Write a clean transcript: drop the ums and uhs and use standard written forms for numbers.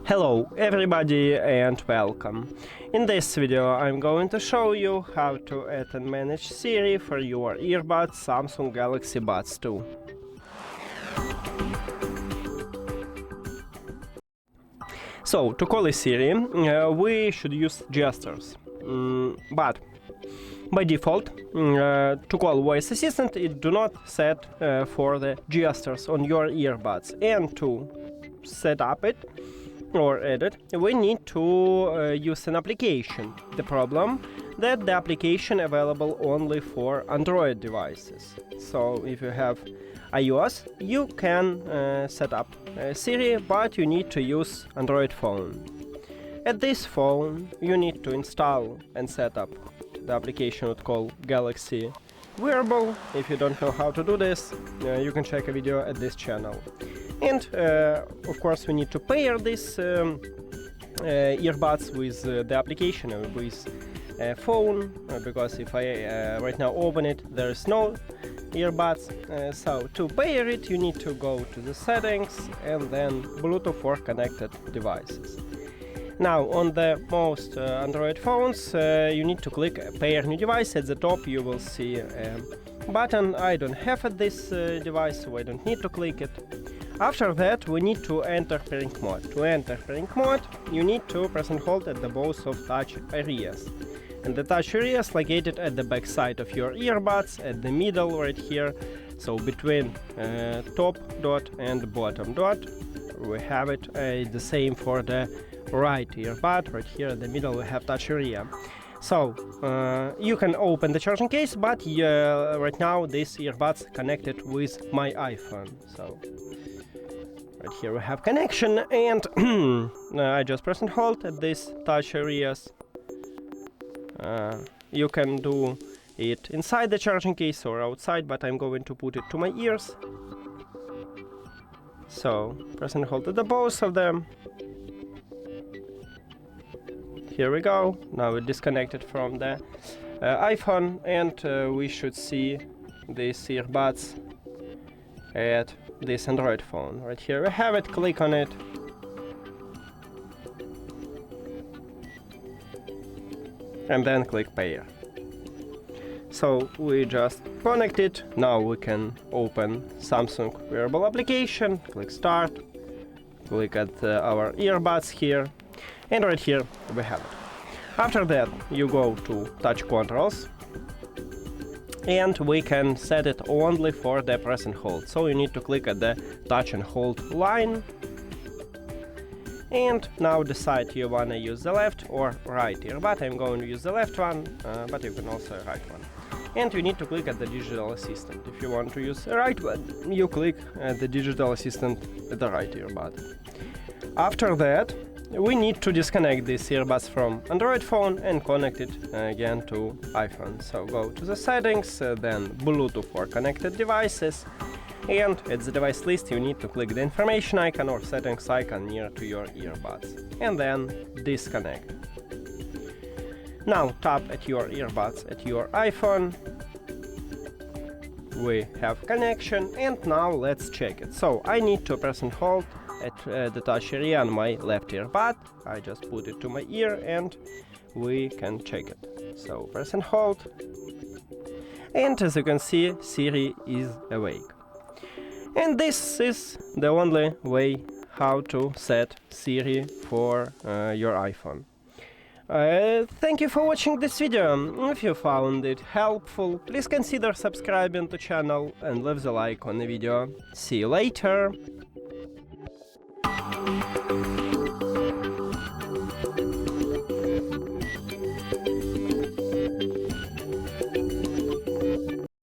Hello everybody and welcome. In this video I'm going to show you how to add and manage Siri for your earbuds Samsung Galaxy Buds 2. So, to call Siri, we should use gestures, but by default, to call voice assistant, it do not set for the gestures on your earbuds, and to set up it or add it, we need to use an application. The problem that the application available only for Android devices. So if you have iOS, you can set up Siri, but you need to use Android phone. At this phone, you need to install and set up the application would call Galaxy Wearable. If you don't know how to do this, you can check a video at this channel. And of course we need to pair this earbuds with the application with a phone, because if I right now open it, there is no earbuds. So to pair it, you need to go to the settings and then Bluetooth for connected devices. Now on the most Android phones, you need to click pair new device. At the top you will see a button. I don't have this device, so I don't need to click it. After that, we need to enter pairing mode. To enter pairing mode, you need to press and hold at the both of touch areas. And the touch area is located at the back side of your earbuds, at the middle right here. So between top dot and bottom dot, we have it the same for the right earbud. Right here in the middle we have touch area. So you can open the charging case, but right now this earbuds connected with my iPhone. So right here we have connection, and I just press and hold at these touch areas. You can do it inside the charging case or outside, but I'm going to put it to my ears. So press and hold at the both of them. Here we go. Now we're disconnected from the iPhone, and we should see these earbuds at this Android phone. Right here we have it. Click on it. And then click pair. So we just connect it. Now we can open Samsung Wearable application. Click start. Click at our earbuds here. And right here we have it. After that, you go to touch controls, and we can set it only for the press and hold. So you need to click at the touch and hold line, and now decide you wanna use the left or right earbud. I'm going to use the left one, but you can also right one. And you need to click at the digital assistant. If you want to use the right one, you click at the digital assistant at the right earbud. After that, we need to disconnect these earbuds from Android phone and connect it again to iPhone. So go to the settings, then Bluetooth for connected devices, and at the device list you need to click the information icon or settings icon near to your earbuds, and then disconnect. Now tap at your earbuds at your iPhone. We have connection, and now let's check it. So I need to press and hold at the touch area on my left earbud. I just put it to my ear and we can check it. So press and hold, and as you can see, Siri is awake. And this is the only way how to set Siri for your iPhone. Thank you for watching this video. If you found it helpful, please consider subscribing to the channel and leave the like on the video. See you later!